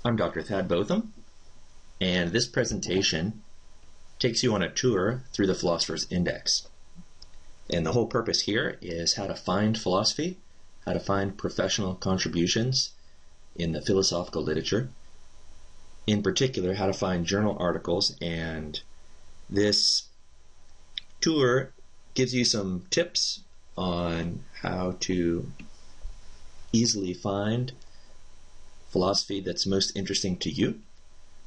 I'm Dr. Thad Botham, and this presentation takes you on a tour through the Philosopher's Index. And the whole purpose here is how to find philosophy, how to find professional contributions in the philosophical literature, in particular how to find journal articles, and this tour gives you some tips on how to easily find philosophy that's most interesting to you,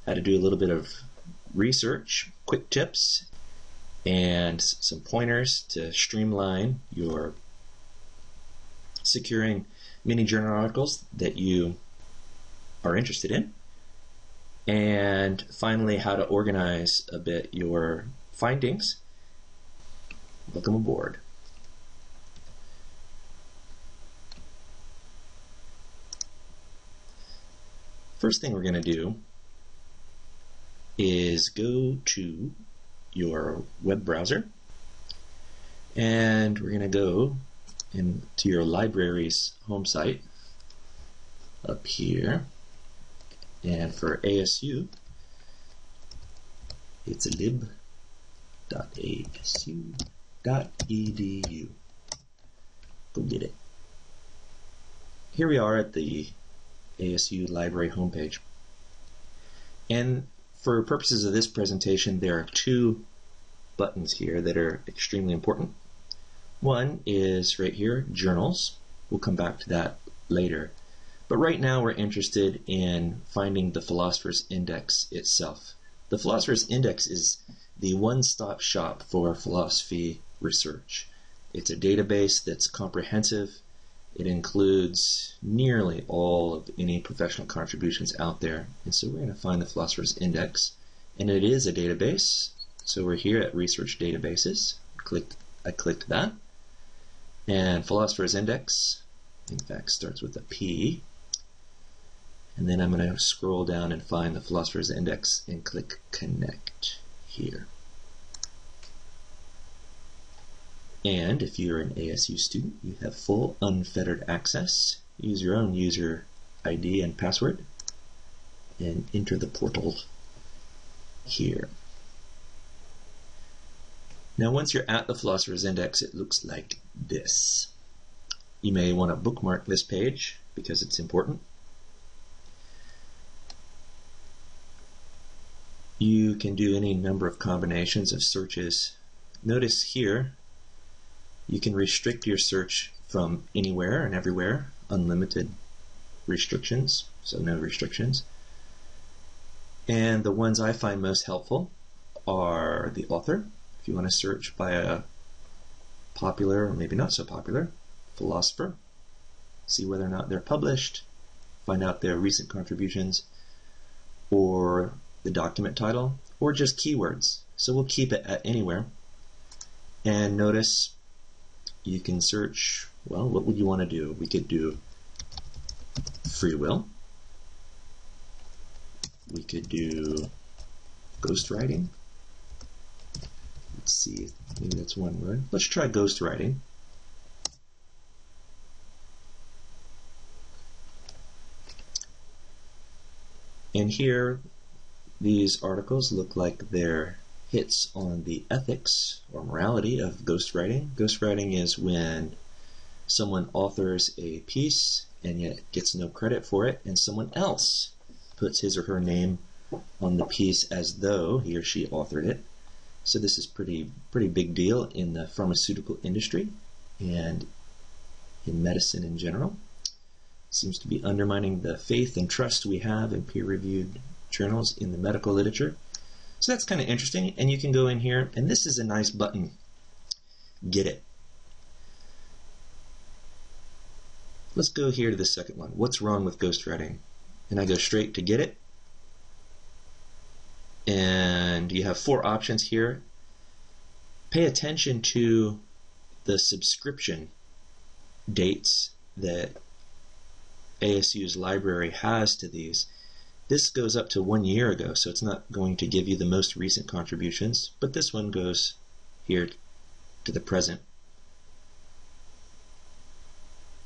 how to do a little bit of research, quick tips, and some pointers to streamline your securing many journal articles that you are interested in, and finally how to organize a bit your findings. Welcome aboard. First thing we're going to do is go to your web browser, and we're going to go into your library's home site up here, and for ASU it's lib.asu.edu. Go get it. Here we are at the ASU library homepage, and for purposes of this presentation there are two buttons here that are extremely important. One is right here, journals. We'll come back to that later, but right now we're interested in finding the Philosopher's Index itself. The Philosopher's Index is the one-stop shop for philosophy research. It's a database that's comprehensive. It includes nearly all of any professional contributions out there. And so we're going to find the Philosopher's Index. And it is a database. So we're here at Research Databases. I clicked that. And Philosopher's Index, in fact, starts with a P. And then I'm going to scroll down and find the Philosopher's Index and click Connect here. And if you're an ASU student, you have full unfettered access. Use your own user ID and password and enter the portal here. Now once you're at the Philosopher's Index, it looks like this. You may want to bookmark this page because it's important. You can do any number of combinations of searches. Notice here you can restrict your search from anywhere and everywhere, unlimited restrictions, so no restrictions. And the ones I find most helpful are the author. If you want to search by a popular, or maybe not so popular, philosopher, see whether or not they're published, find out their recent contributions, or the document title, or just keywords. So we'll keep it at anywhere. And notice you can search, well, what would you want to do? We could do free will. We could do ghostwriting. Let's see, maybe that's one word. Let's try ghostwriting. And here, these articles look like they're hits on the ethics or morality of ghostwriting. Ghostwriting is when someone authors a piece and yet gets no credit for it, and someone else puts his or her name on the piece as though he or she authored it. So this is pretty big deal in the pharmaceutical industry and in medicine in general. Seems to be undermining the faith and trust we have in peer-reviewed journals in the medical literature. So that's kind of interesting, and you can go in here, and this is a nice button, Get It. Let's go here to the second one, What's Wrong with Ghostwriting? And I go straight to Get It. And you have four options here. Pay attention to the subscription dates that ASU's library has to these. This goes up to 1 year ago, so it's not going to give you the most recent contributions, but this one goes here to the present.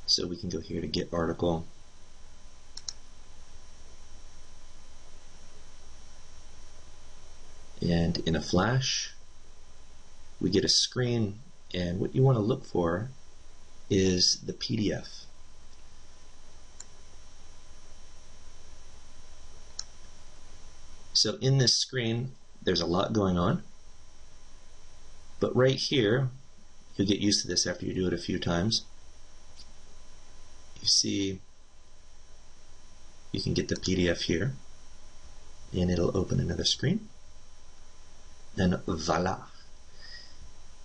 So we can go here to Get Article. And in a flash, we get a screen, and what you want to look for is the PDF. So in this screen, there's a lot going on, but right here, you'll get used to this after you do it a few times. You see, you can get the PDF here, and it'll open another screen. And voila!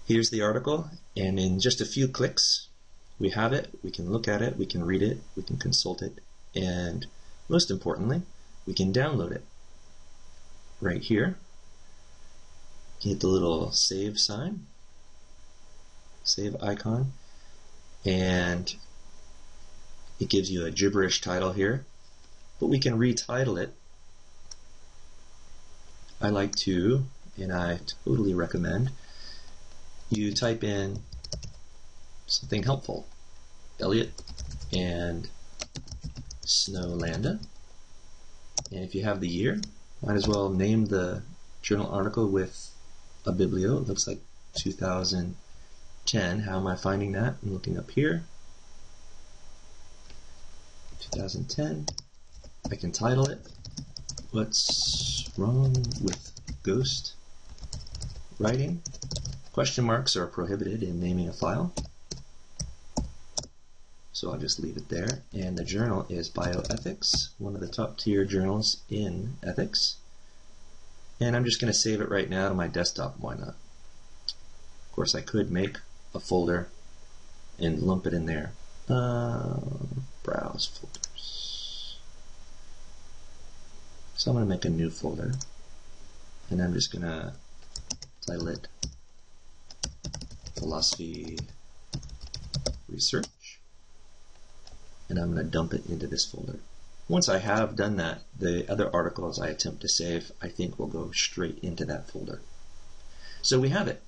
Here's the article, and in just a few clicks, we have it, we can look at it, we can read it, we can consult it, and most importantly, we can download it. Right here, you hit the little save sign, save icon, and it gives you a gibberish title here, but we can retitle it. I like to, and I totally recommend, you type in something helpful. Elliot and Snowlanda. And if you have the year, might as well name the journal article with a biblio. It looks like 2010. How am I finding that? I'm looking up here. 2010. I can title it, What's Wrong with Ghost Writing? Question marks are prohibited in naming a file, so I'll just leave it there. And the journal is Bioethics, one of the top tier journals in ethics. And I'm just going to save it right now to my desktop. Why not? Of course, I could make a folder and lump it in there. Browse folders. So I'm going to make a new folder, and I'm just going to title it Philosophy Research, and I'm going to dump it into this folder. Once I have done that, the other articles I attempt to save, I think, will go straight into that folder. So we have it.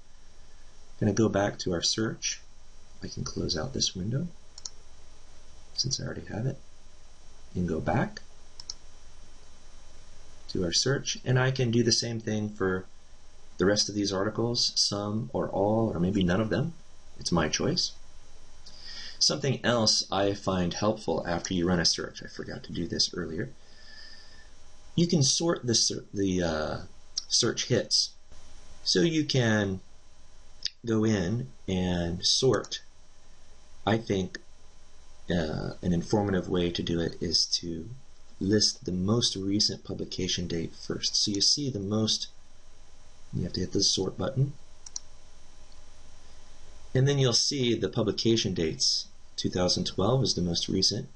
I'm going to go back to our search. I can close out this window since I already have it, and go back to our search, and I can do the same thing for the rest of these articles, some or all, or maybe none of them. It's my choice. Something else I find helpful after you run a search, I forgot to do this earlier, you can sort the search hits. So you can go in and sort. I think an informative way to do it is to list the most recent publication date first. So you see the most, you have to hit the sort button, and then you'll see the publication dates. 2012 is the most recent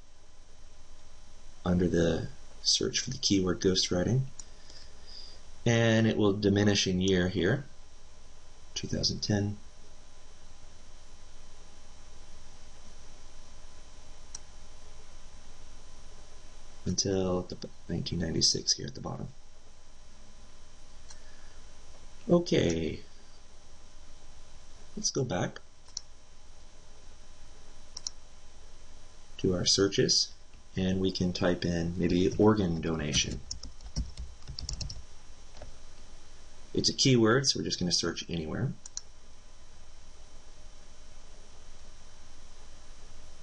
under the search for the keyword ghostwriting, and it will diminish in year here. 2010, until 1996 here at the bottom. Okay, let's go back to our searches, and we can type in maybe organ donation. It's a keyword, so we're just going to search anywhere.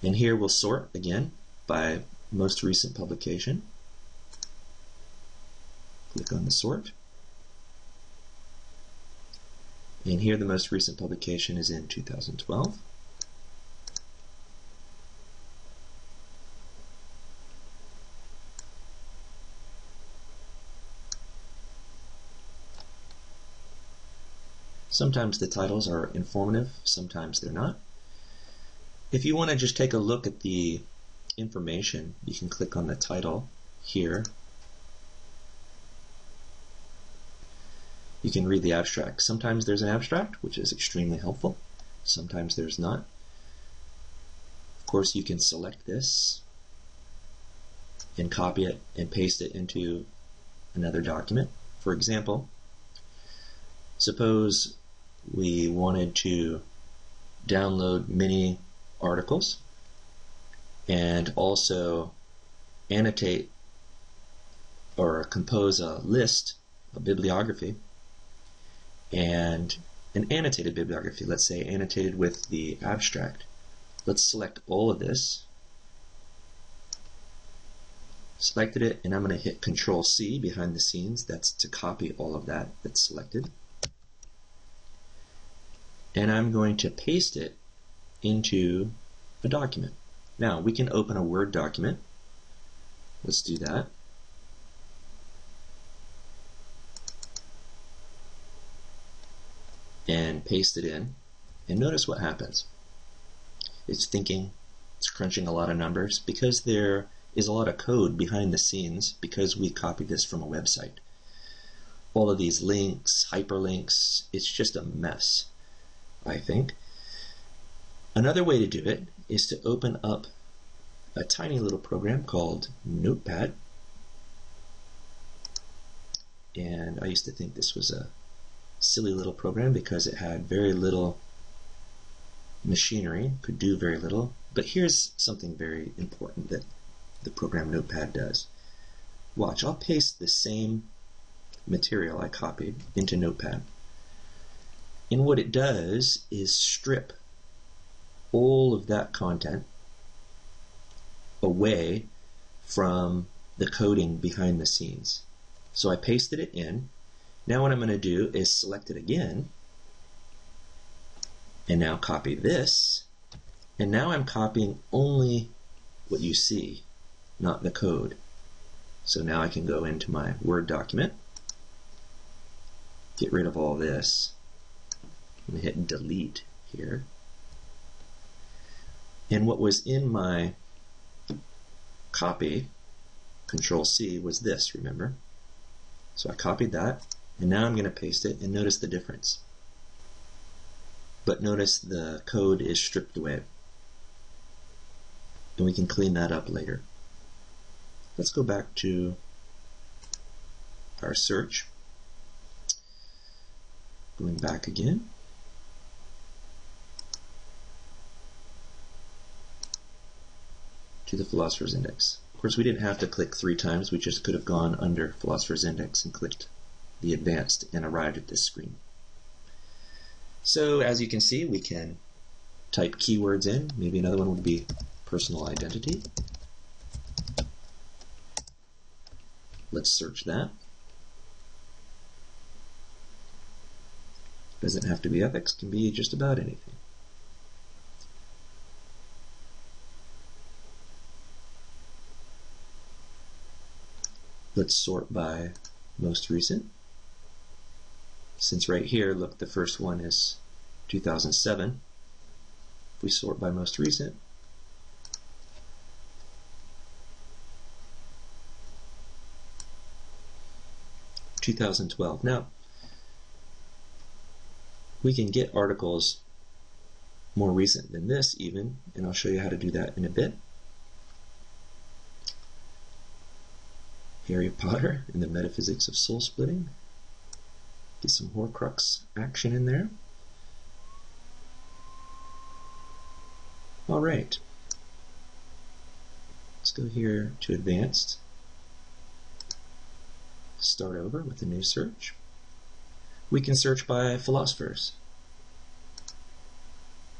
And here we'll sort again by most recent publication. Click on the sort. And here the most recent publication is in 2012. Sometimes the titles are informative, sometimes they're not. If you want to just take a look at the information, you can click on the title here. You can read the abstract. Sometimes there's an abstract, which is extremely helpful. Sometimes there's not. Of course, you can select this and copy it and paste it into another document. For example, suppose we wanted to download many articles and also annotate or compose a list, a bibliography and an annotated bibliography, let's say annotated with the abstract. Let's select all of this. Selected it, and I'm going to hit Control C behind the scenes. That's to copy all of that that's selected. And I'm going to paste it into a document. Now, we can open a Word document. Let's do that. And paste it in. And notice what happens. It's thinking, it's crunching a lot of numbers because there is a lot of code behind the scenes because we copied this from a website. All of these links, hyperlinks, it's just a mess, I think. Another way to do it is to open up a tiny little program called Notepad. And I used to think this was a silly little program because it had very little machinery, could do very little. But here's something very important that the program Notepad does. Watch, I'll paste the same material I copied into Notepad. And what it does is strip all of that content away from the coding behind the scenes. So I pasted it in. Now what I'm going to do is select it again, and now copy this, and now I'm copying only what you see, not the code. So now I can go into my Word document, get rid of all this, and hit delete here. And what was in my copy, Control C, was this, remember? So I copied that, and now I'm going to paste it, and notice the difference. But notice the code is stripped away. And we can clean that up later. Let's go back to our search. Going back again. To the Philosopher's Index. Of course, we didn't have to click 3 times. We just could have gone under Philosopher's Index and clicked the Advanced and arrived at this screen. So as you can see, we can type keywords in. Maybe another one would be personal identity. Let's search that. Doesn't have to be ethics, can be just about anything. Let's sort by most recent. Since right here, look, the first one is 2007. If we sort by most recent, (2012). Now, we can get articles more recent than this even, and I'll show you how to do that in a bit. Harry Potter and the Metaphysics of Soul Splitting. Get some Horcrux action in there. Alright. Let's go here to Advanced. Start over with a new search. We can search by philosophers.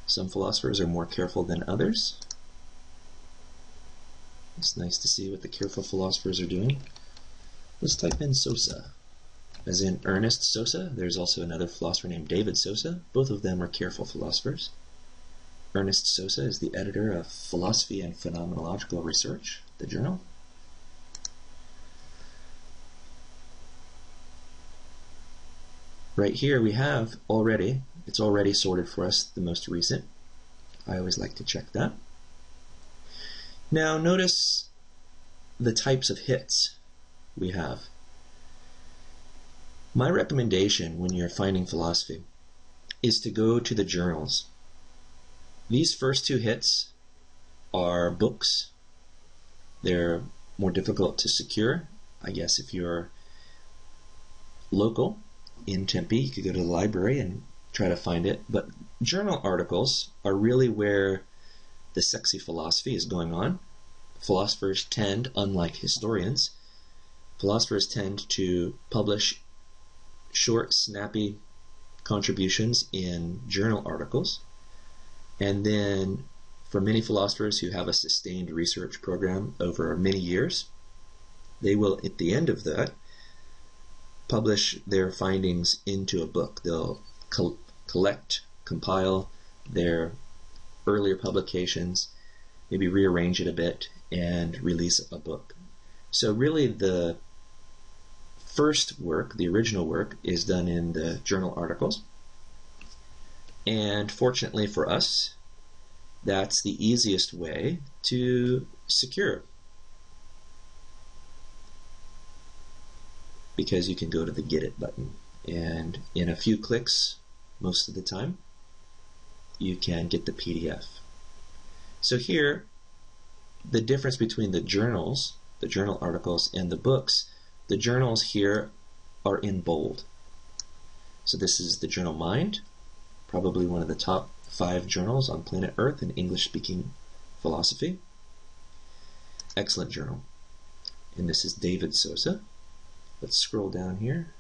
Some philosophers are more careful than others. It's nice to see what the careful philosophers are doing. Let's type in Sosa, as in Ernest Sosa. There's also another philosopher named David Sosa. Both of them are careful philosophers. Ernest Sosa is the editor of Philosophy and Phenomenological Research, the journal. Right here we have already, it's already sorted for us the most recent. I always like to check that. Now notice the types of hits we have. My recommendation when you're finding philosophy is to go to the journals. These first 2 hits are books. They're more difficult to secure. I guess if you're local in Tempe, you could go to the library and try to find it. But journal articles are really where the sexy philosophy is going on. Philosophers tend, unlike historians, philosophers tend to publish short, snappy contributions in journal articles. And then for many philosophers who have a sustained research program over many years, they will, at the end of that, publish their findings into a book. They'll collect, compile their earlier publications, maybe rearrange it a bit, and release a book. So really the first work, the original work, is done in the journal articles. And fortunately for us, that's the easiest way to secure, because you can go to the Get It button, and in a few clicks, most of the time, you can get the PDF. So here, the difference between the journals, the journal articles, and the books, the journals here are in bold. So this is the journal Mind, probably one of the top 5 journals on planet Earth in English-speaking philosophy. Excellent journal. And this is David Sosa. Let's scroll down here.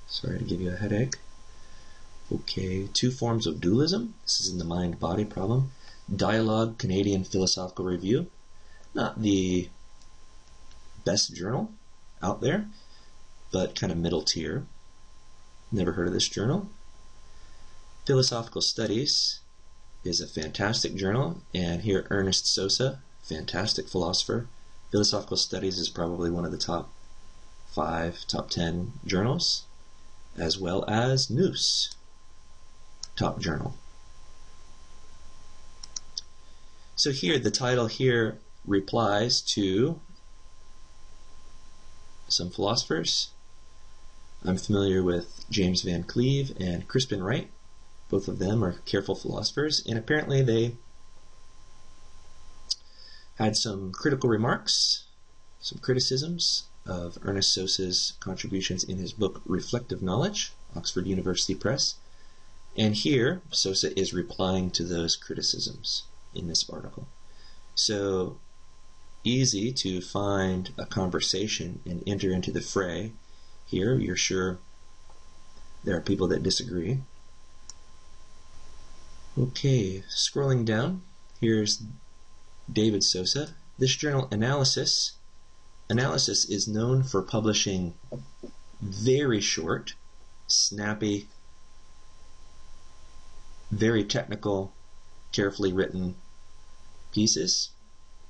Sorry to give you a headache. Okay, 2 Forms of Dualism. This is in the Mind-Body Problem. Dialogue, Canadian Philosophical Review. Not the best journal out there, but kind of middle tier. Never heard of this journal. Philosophical Studies is a fantastic journal, and here Ernest Sosa, fantastic philosopher. Philosophical Studies is probably one of the top 5, top 10 journals, as well as Nous, top journal. So here, the title here replies to some philosophers. I'm familiar with James Van Cleve and Crispin Wright. Both of them are careful philosophers, and apparently they had some critical remarks, some criticisms of Ernest Sosa's contributions in his book Reflective Knowledge, Oxford University Press. And here, Sosa is replying to those criticisms in this article. So, easy to find a conversation and enter into the fray. Here, you're sure there are people that disagree. Okay, scrolling down, here's David Sosa. This journal, Analysis is known for publishing very short, snappy, very technical, carefully written pieces.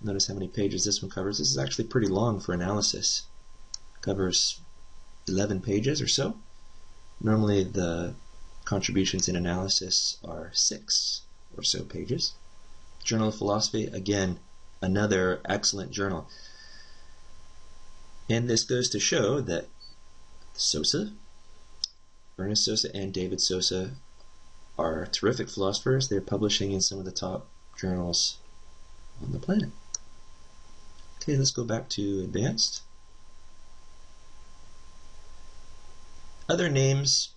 Notice how many pages this one covers. This is actually pretty long for Analysis. It covers 11 pages or so. Normally the contributions in Analysis are 6 or so pages. Journal of Philosophy, again, another excellent journal. And this goes to show that Sosa, Ernest Sosa and David Sosa, are terrific philosophers. They're publishing in some of the top journals on the planet. Okay, let's go back to Advanced. Other names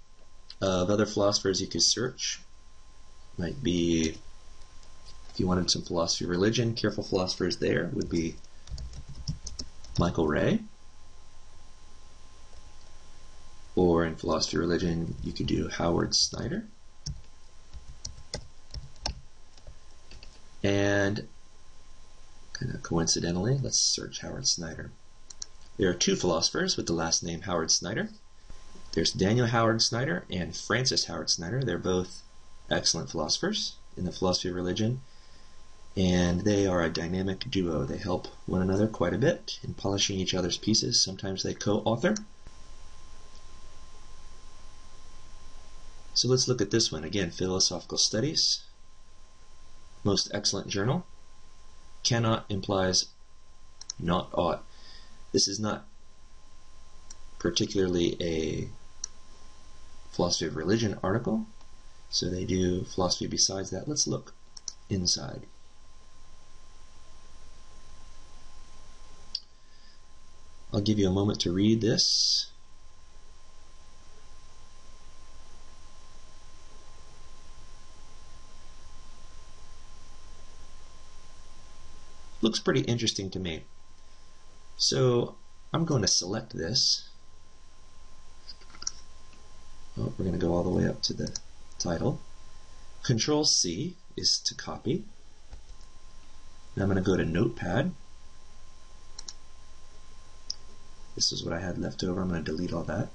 of other philosophers you could search might be, if you wanted some philosophy of religion, careful philosophers there would be Michael Ray. Or in philosophy of religion, you could do Howard Snyder. And kind of coincidentally, let's search Howard Snyder. There are 2 philosophers with the last name Howard Snyder. There's Daniel Howard Snyder and Francis Howard Snyder. They're both excellent philosophers in the philosophy of religion, and they are a dynamic duo. They help one another quite a bit in polishing each other's pieces. Sometimes they co-author. So let's look at this one. Again, Philosophical Studies. Most excellent journal. Cannot implies not ought. This is not particularly a philosophy of religion article, so they do philosophy besides that. Let's look inside. I'll give you a moment to read this. Looks pretty interesting to me. So I'm going to select this. Oh, we're going to go all the way up to the title. Control C is to copy. Now I'm going to go to Notepad. This is what I had left over. I'm going to delete all that.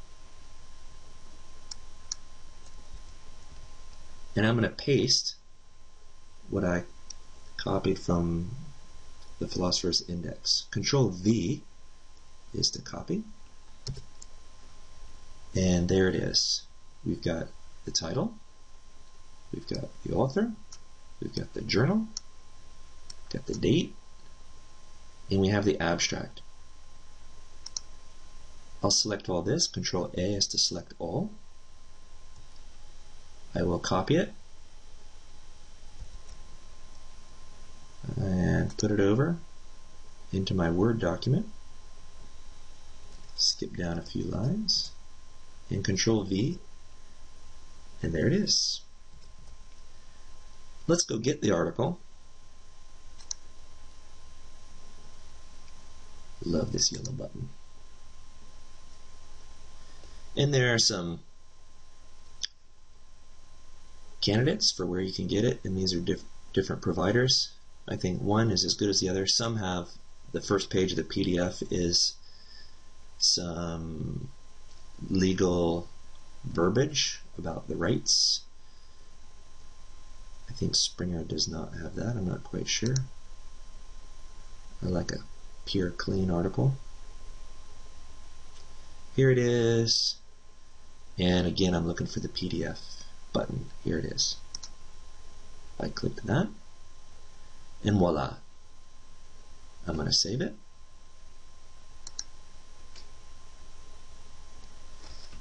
And I'm going to paste what I copied from the Philosopher's Index. Control V is to copy. And there it is. We've got the title, we've got the author, we've got the journal, got the date, and we have the abstract. I'll select all this. Control A is to select all. I will copy it and put it over into my Word document. Skip down a few lines and Control V, and there it is. Let's go get the article. Love this yellow button. And there are some candidates for where you can get it, and these are different providers. I think one is as good as the other. Some have the first page of the PDF is some legal verbiage about the rights. I think Springer does not have that. I'm not quite sure. I like a pure, clean article. Here it is. And again, I'm looking for the PDF button. Here it is. I click that. And voila. I'm going to save it.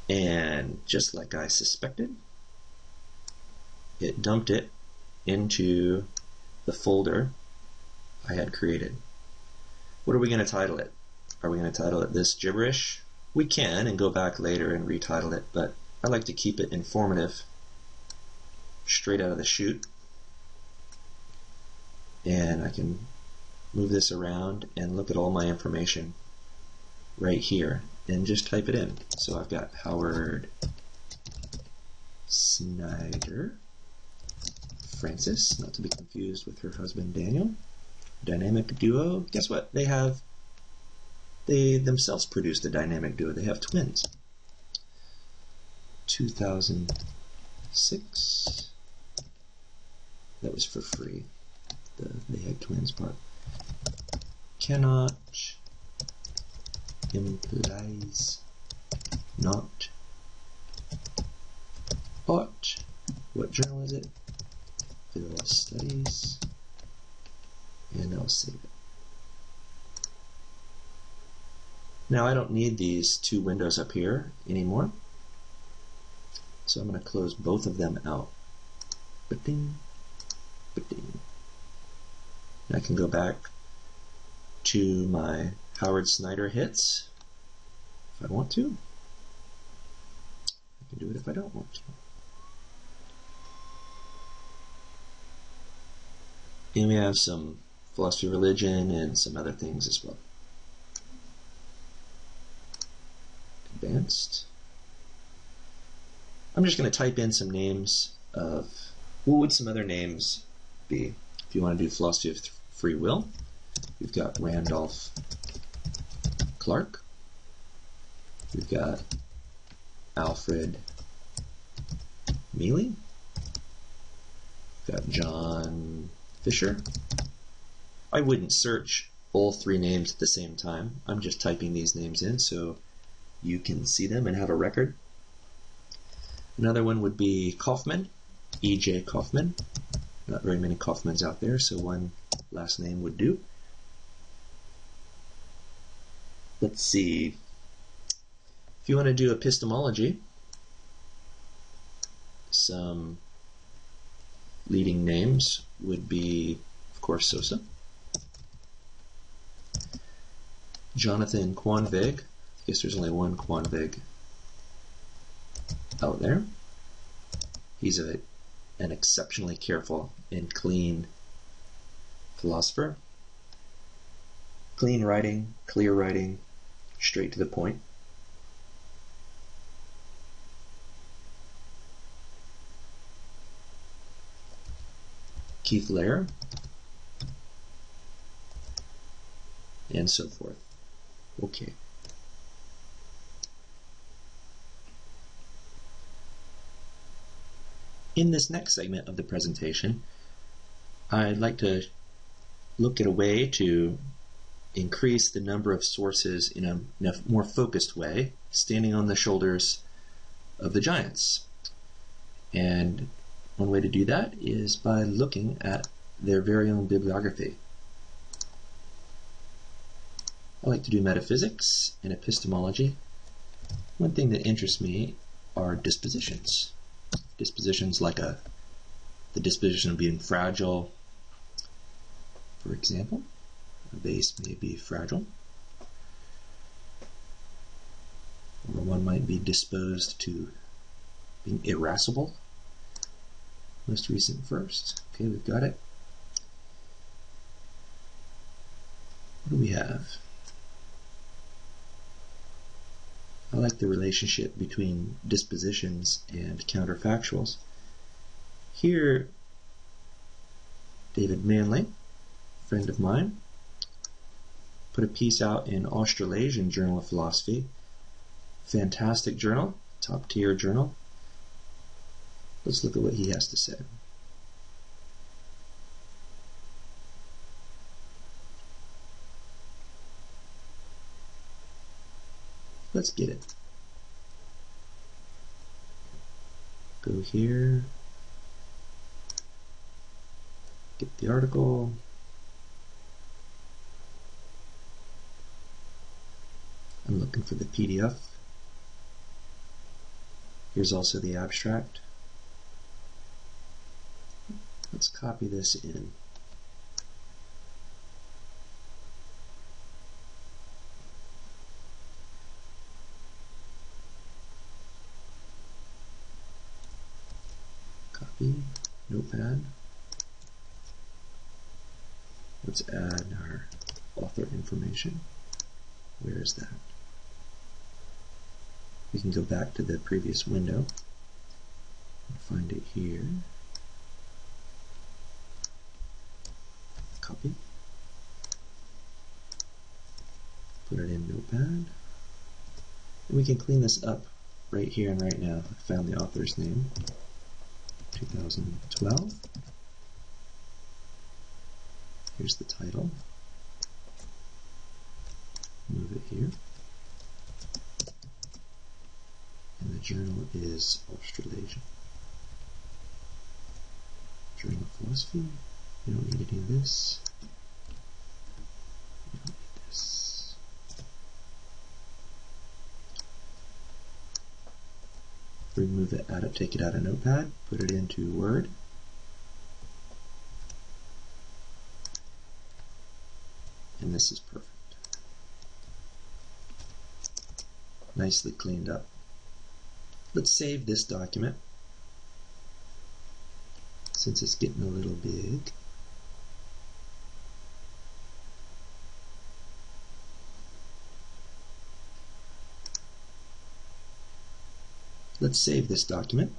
And just like I suspected, it dumped it into the folder I had created. What are we going to title it? Are we going to title it This Gibberish? We can and go back later and retitle it, but I like to keep it informative, straight out of the chute. And I can move this around and look at all my information right here and just type it in. So I've got Howard Snyder Francis, not to be confused with her husband Daniel. Dynamic duo. Guess what? They themselves produced a dynamic duo. They have twins. 2006. That was for free. They had twins part. Cannot implies not ought. What journal is it? Phil Studies. And I'll save it. Now I don't need these two windows up here anymore. So I'm going to close both of them out. Ba-ding, ba-ding. I can go back to my Howard Snyder hits if I want to. I can do it if I don't want to. And we have some philosophy of religion and some other things as well. Advanced. I'm just going to type in some names of, what would some other names be? If you want to do philosophy of free will, we've got Randolph Clark. We've got Alfred Mealy. We've got John Fisher. I wouldn't search all three names at the same time. I'm just typing these names in so you can see them and have a record. Another one would be Kaufman, E.J. Kaufman. Not very many Kaufmans out there, so one last name would do. Let's see. If you want to do epistemology, some leading names would be, of course, Sosa. Jonathan Quanvig. I guess there's only one Quanvig out there. He's an exceptionally careful and clean philosopher. Clean writing, clear writing, straight to the point. Keith layer, and so forth. Okay. In this next segment of the presentation, I'd like to look at a way to increase the number of sources in a more focused way, standing on the shoulders of the giants. And one way to do that is by looking at their very own bibliography. I like to do metaphysics and epistemology. One thing that interests me are dispositions. Dispositions like the disposition of being fragile. For example, a vase may be fragile, or one might be disposed to being irascible. Most recent first. Okay, we've got it. What do we have? I like the relationship between dispositions and counterfactuals. Here, David Manley, friend of mine, put a piece out in Australasian Journal of Philosophy. Fantastic journal, top tier journal. Let's look at what he has to say. Let's get it. Go here. Get the article. I'm looking for the PDF. Here's also the abstract. Let's copy this in. Copy, notepad. Let's add our author information. Where is that? We can go back to the previous window and find it here. Copy. Put it in Notepad. And we can clean this up right here and right now. I found the author's name. 2012. Here's the title. Move it here. And the journal is Australasian. Journal of Philosophy. We don't need any of this. We don't need this. Remove it, take it out of Notepad, put it into Word. And this is perfect. Nicely cleaned up. Let's save this document since it's getting a little big. Let's save this document.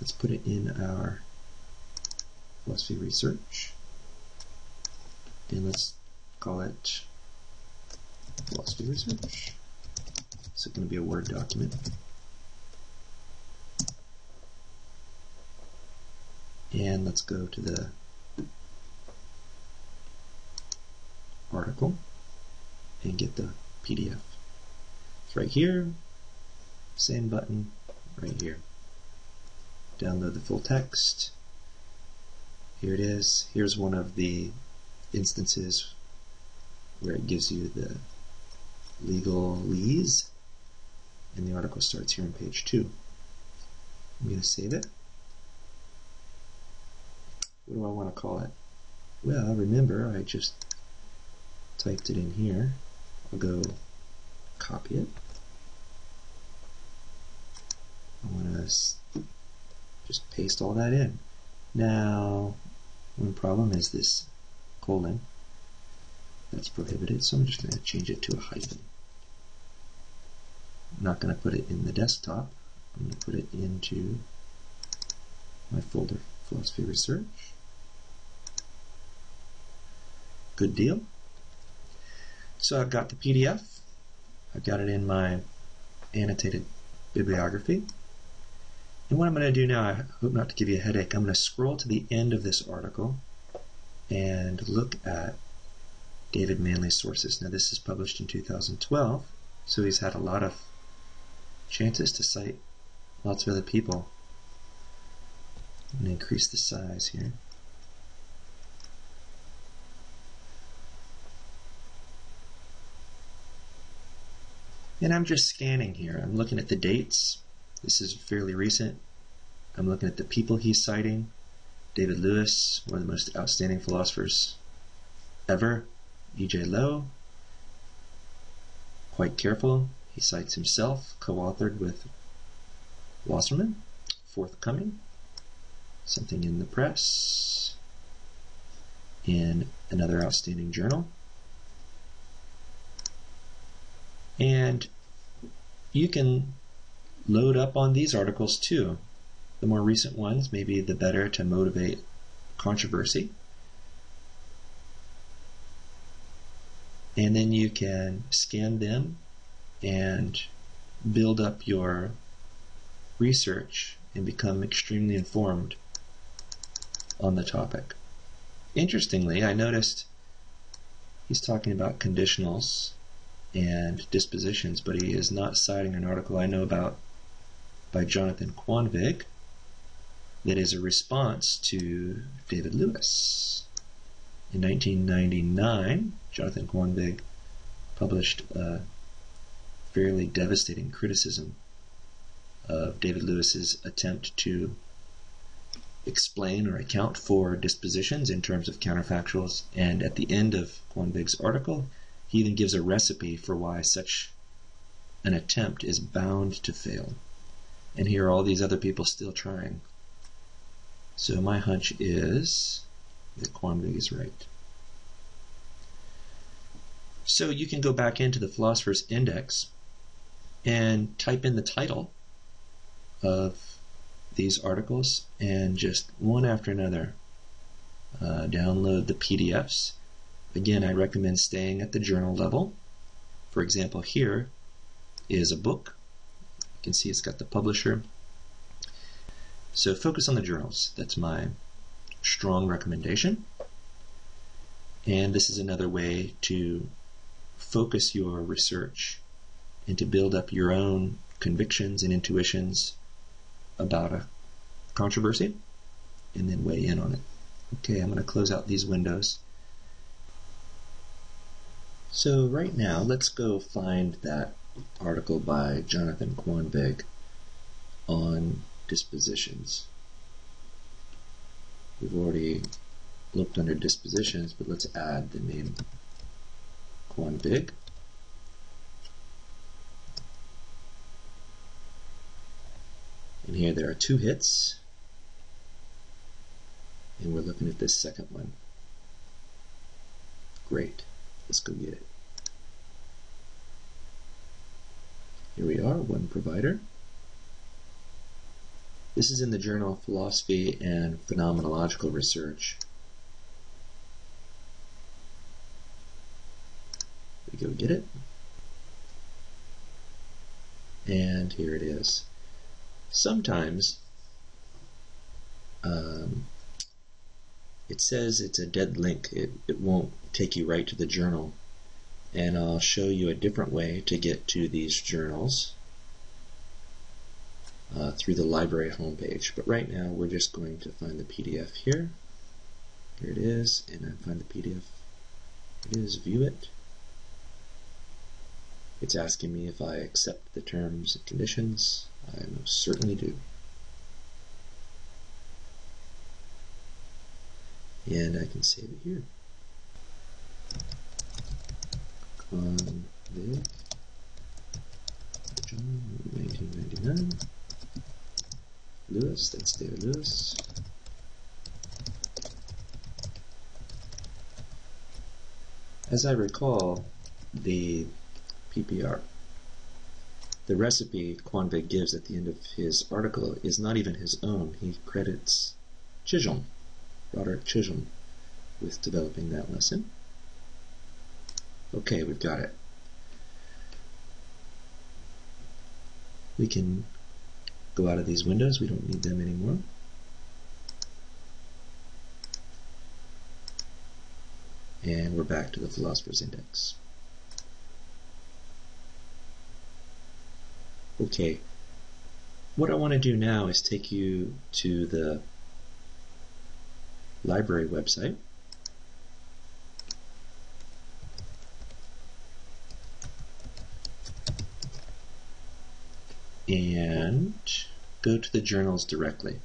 Let's put it in our philosophy research. And let's call it philosophy research. So it's going to be a Word document. And let's go to the article and get the PDF. It's right here, same button right here. Download the full text. Here it is. Here's one of the instances where it gives you the legalese, and the article starts here on page 2. I'm going to save it. What do I want to call it? Well, remember, I just typed it in here. I'll go copy it. I want to just paste all that in. Now, one problem is this colon. That's prohibited, so I'm just going to change it to a hyphen. I'm not going to put it in the desktop. I'm going to put it into my folder, Philosophy Research. Good deal. So I've got the PDF. I've got it in my annotated bibliography. And what I'm going to do now, I hope not to give you a headache, I'm going to scroll to the end of this article and look at David Manley's sources. Now this is published in 2012, so he's had a lot of chances to cite lots of other people. I'm going to increase the size here. And I'm just scanning here. I'm looking at the dates. This is fairly recent. I'm looking at the people he's citing. David Lewis, one of the most outstanding philosophers ever. E.J. Lowe, quite careful. He cites himself, co-authored with Wasserman. Forthcoming, something in the press, in another outstanding journal. And you can load up on these articles too. The more recent ones, maybe the better to motivate controversy. And then you can scan them and build up your research and become extremely informed on the topic. Interestingly, I noticed he's talking about conditionals and dispositions, but he is not citing an article I know about by Jonathan Quanvig that is a response to David Lewis. In 1999, Jonathan Quanvig published a fairly devastating criticism of David Lewis's attempt to explain or account for dispositions in terms of counterfactuals, and at the end of Quanvig's article, he even gives a recipe for why such an attempt is bound to fail. And here are all these other people still trying. So my hunch is that Quanvig is right. So you can go back into the Philosopher's Index and type in the title of these articles and just one after another download the PDFs. Again, I recommend staying at the journal level. For example, here is a book. You can see it's got the publisher. So focus on the journals. That's my strong recommendation. And this is another way to focus your research and to build up your own convictions and intuitions about a controversy and then weigh in on it. Okay, I'm going to close out these windows. So right now, let's go find that article by Jonathan Quanvig on dispositions. We've already looked under dispositions, but let's add the name Quanvig. And here there are two hits, and we're looking at this second one. Great. Let's go get it. Here we are, one provider. This is in the Journal of Philosophy and Phenomenological Research. We go get it. And here it is. Sometimes it says it's a dead link. It won't take you right to the journal. And I'll show you a different way to get to these journals through the library homepage. But right now we're just going to find the PDF here. Here it is, and I find the PDF. It is, view it. It's asking me if I accept the terms and conditions. I most certainly do. And I can save it here. Quanvig, John, 1999. Lewis, that's David Lewis. As I recall, the PPR The recipe Quanvig gives at the end of his article is not even his own. He credits Chisholm, Roderick Chisholm, with developing that lesson. Okay, we've got it. We can go out of these windows. We don't need them anymore. And we're back to the Philosopher's Index. Okay, what I want to do now is take you to the library website. And go to the journals directly.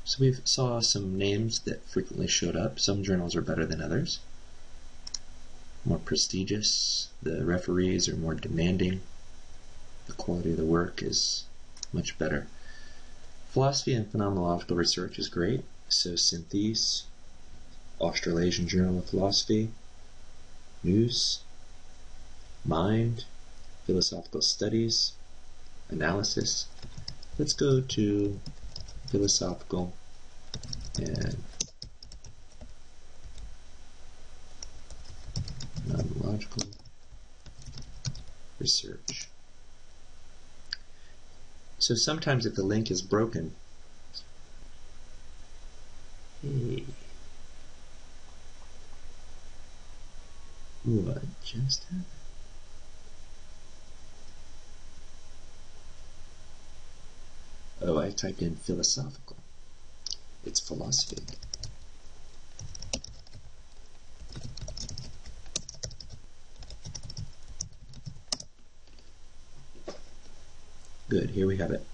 So we saw some names that frequently showed up. Some journals are better than others. More prestigious, the referees are more demanding. The quality of the work is much better. Philosophy and phenomenological research is great. So Synthese, Australasian Journal of Philosophy, News, Mind, Philosophical Studies, Analysis. Let's go to Philosophical and Phenomenological Research. So sometimes if the link is broken, what just happened? Oh, I typed in philosophical. It's philosophy. Good, here we have it.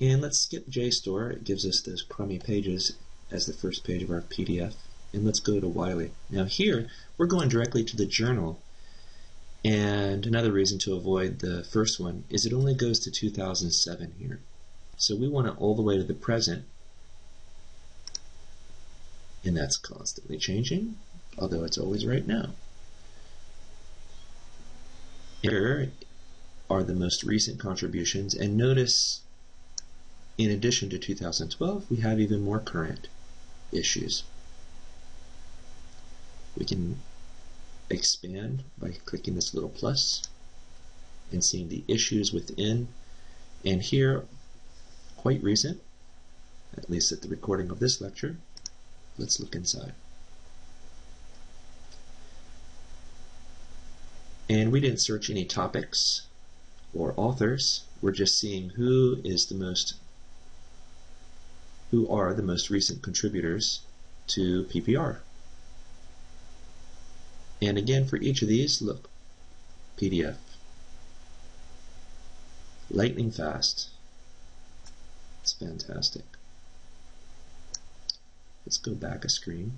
And let's skip JSTOR. It gives us those crummy pages as the first page of our PDF. And let's go to Wiley. Now here, we're going directly to the journal. And another reason to avoid the first one is it only goes to 2007 here. So we want it all the way to the present. And that's constantly changing, although it's always right now. Here are the most recent contributions, and notice in addition to 2012 we have even more current issues. We can expand by clicking this little plus and seeing the issues within, and here quite recent, at least at the recording of this lecture. Let's look inside. And we didn't search any topics or authors. We're just seeing who are the most recent contributors to PPR. And again, for each of these, look, PDF, lightning fast. It's fantastic. Let's go back a screen.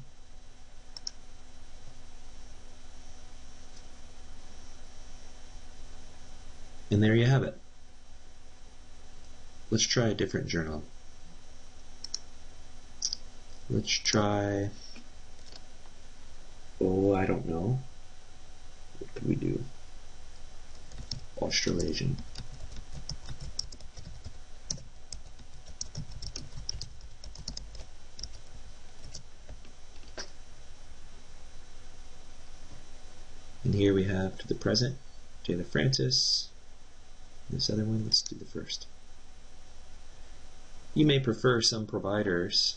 And there you have it. Let's try a different journal. Let's try, oh, I don't know. What could we do? Australasian. And here we have to the present, Taylor Francis. This other one, let's do the first. You may prefer some providers.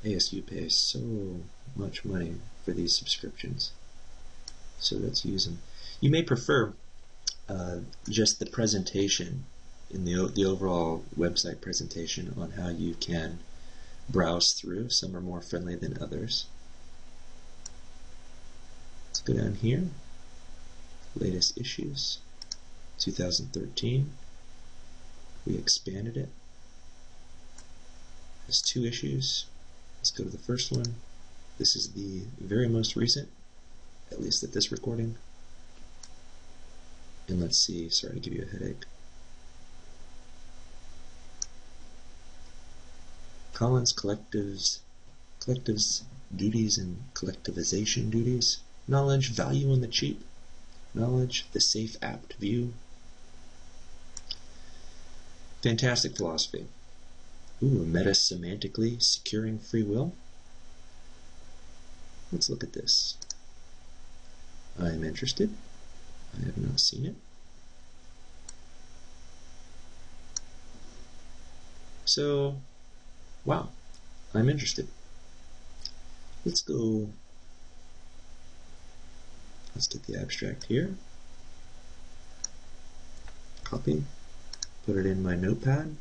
ASU pays so much money for these subscriptions, so let's use them. You may prefer just the presentation in the overall website presentation on how you can browse through. Some are more friendly than others. Let's go down here. Latest issues, 2013. We expanded it. There's 2 issues. Let's go to the first one. This is the very most recent, at least at this recording. And let's see, sorry to give you a headache. Collins Collectives Duties and Collectivization Duties. Knowledge, Value, and the Cheap. Knowledge, the Safe Apt View. Fantastic philosophy. Ooh, meta-semantically securing free will. Let's look at this. I am interested. I have not seen it. So, wow, I'm interested. Let's go, let's get the abstract here. Copy, put it in my notepad.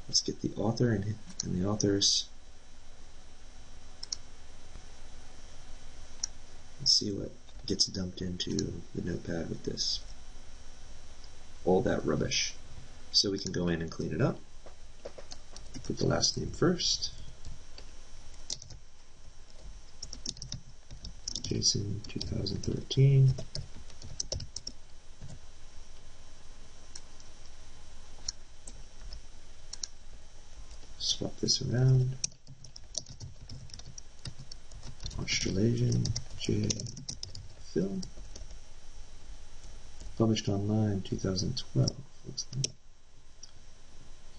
Let's get the author and the author's. Let's see what gets dumped into the notepad with this. All that rubbish. So we can go in and clean it up. Put the last name first. Jason 2013. Swap this around. Australasian J. Phil. Published online 2012. Looks like.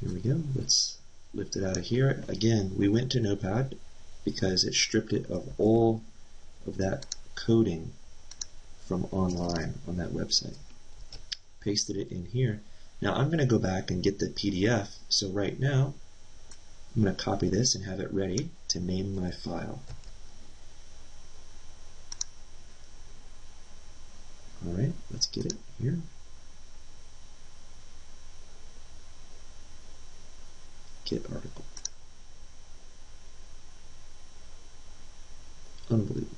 Here we go. Let's lift it out of here. Again, we went to Notepad because it stripped it of all of that coding from online on that website. Pasted it in here. Now I'm going to go back and get the PDF. So right now, I'm going to copy this and have it ready to name my file. Alright, let's get it here. Get article. Unbelievable.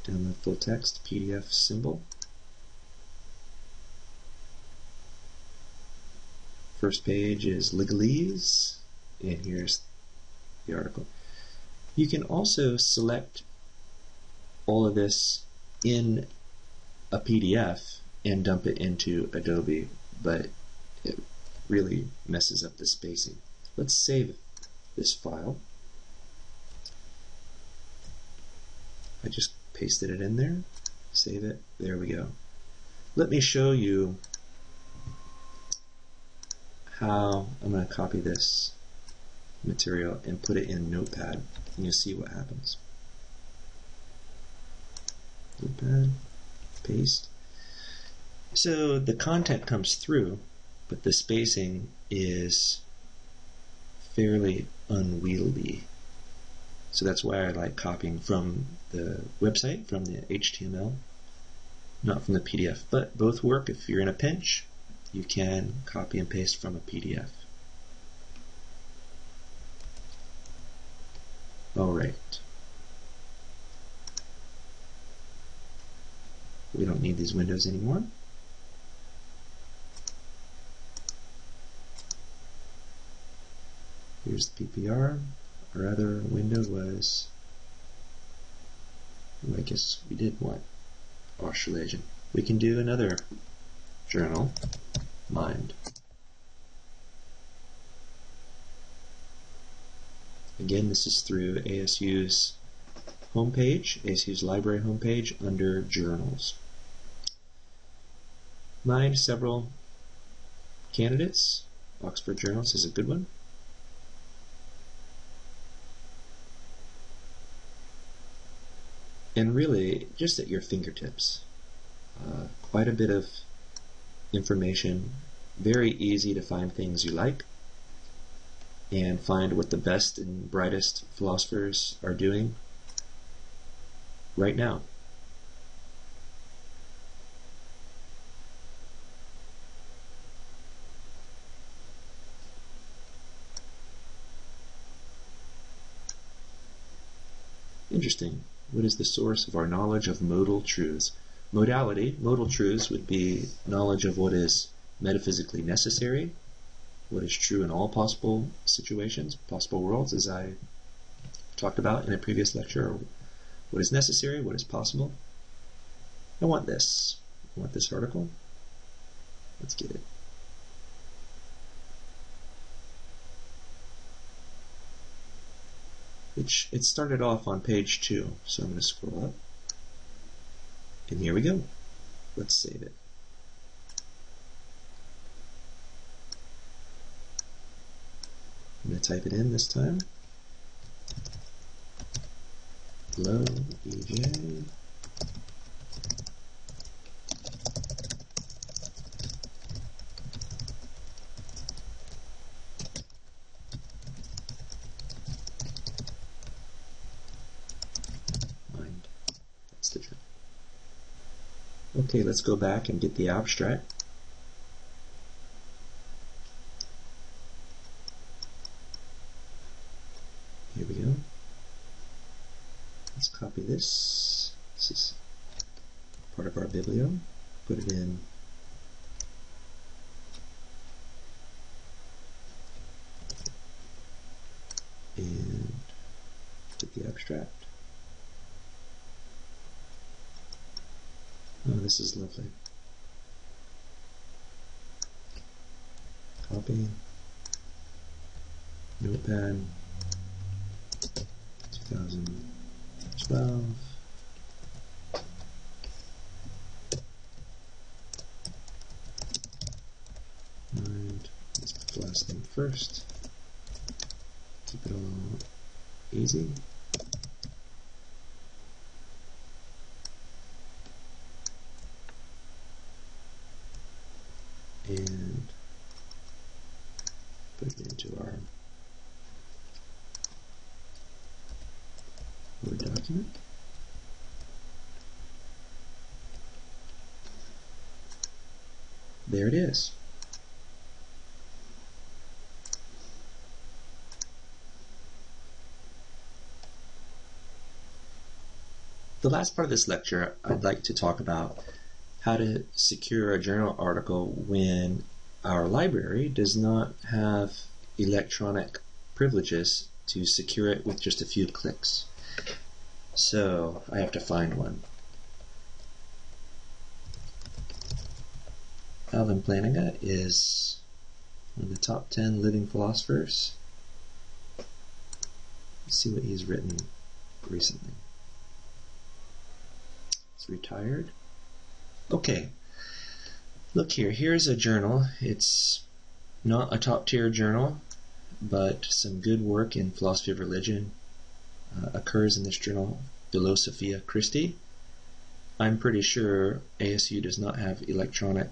Download full text, PDF symbol. First page is legalese, and here's the article. You can also select all of this in a PDF and dump it into Adobe, but it really messes up the spacing. Let's save this file. I just pasted it in there, save it, there we go. Let me show you how I'm going to copy this material and put it in Notepad, and you'll see what happens. Notepad, paste. So the content comes through, but the spacing is fairly unwieldy. So that's why I like copying from the website, from the HTML, not from the PDF. But both work. If you're in a pinch, you can copy and paste from a PDF. Alright. We don't need these windows anymore. Here's the PPR. Our other window was, I guess we did want Australasian. We can do another journal, Mind. Again, this is through ASU's homepage, ASU's library homepage under Journals. Mind, several candidates. Oxford Journals is a good one. And really, just at your fingertips. Quite a bit of information, very easy to find things you like and find what the best and brightest philosophers are doing right now. Interesting. What is the source of our knowledge of modal truths? Modal truths would be knowledge of what is metaphysically necessary, what is true in all possible situations, possible worlds, as I talked about in a previous lecture, or what is necessary, what is possible. I want this. I want this article. Let's get it. It started off on page 2, so I'm going to scroll up. And here we go. Let's save it. I'm going to type it in this time. Hello, EJ. Mind. That's the journal. Okay, let's go back and get the abstract. Here we go. Let's copy this. This is part of our biblio. Put it in and get the abstract. Oh, this is lovely. Copy. Notepad. 2012. And let's put the last name first. Keep it all easy. And put it into our Word document. There it is. The last part of this lecture, I'd like to talk about how to secure a journal article when our library does not have electronic privileges to secure it with just a few clicks. So I have to find one. Alvin Plantinga is one of the top 10 living philosophers. Let's see what he's written recently. He's retired. Okay, look here. Here's a journal. It's not a top-tier journal, but some good work in philosophy of religion occurs in this journal, Philosopher Christi. I'm pretty sure ASU does not have electronic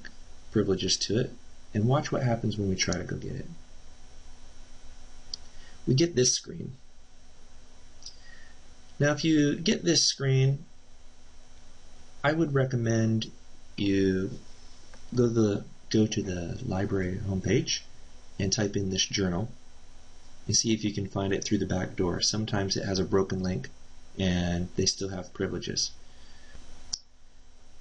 privileges to it, and watch what happens when we try to go get it. We get this screen. Now, if you get this screen, I would recommend you go to the library homepage and type in this journal and see if you can find it through the back door. Sometimes it has a broken link and they still have privileges.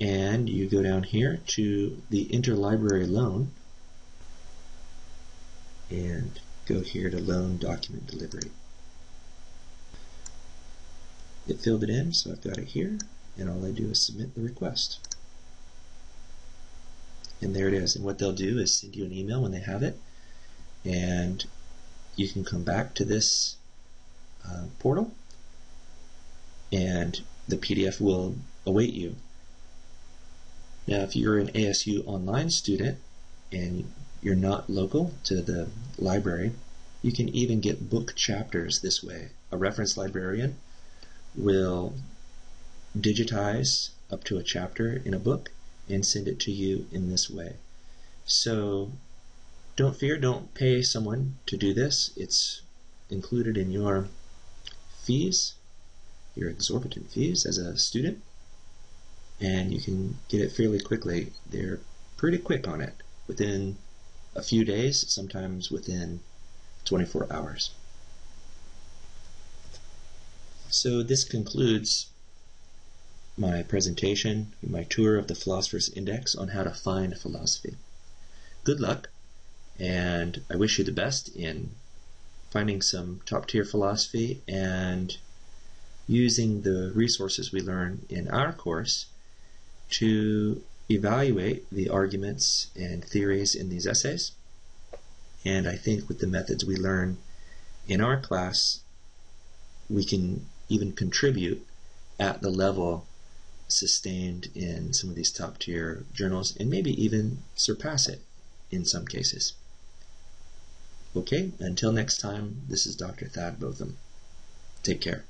And you go down here to the interlibrary loan and go here to loan document delivery. It filled it in, so I've got it here, and all I do is submit the request. And there it is. And what they'll do is send you an email when they have it, and you can come back to this portal, and the PDF will await you. Now, if you're an ASU online student and you're not local to the library, you can even get book chapters this way. A reference librarian will digitize up to a chapter in a book and send it to you in this way. So don't fear, don't pay someone to do this. It's included in your fees, your exorbitant fees as a student, and you can get it fairly quickly. They're pretty quick on it, within a few days, sometimes within 24 hours. So this concludes my presentation, my tour of the Philosopher's Index on how to find philosophy. Good luck, and I wish you the best in finding some top-tier philosophy and using the resources we learn in our course to evaluate the arguments and theories in these essays. And I think with the methods we learn in our class, we can even contribute at the level sustained in some of these top-tier journals, and maybe even surpass it in some cases. Okay, until next time, this is Dr. Thad Botham. Take care.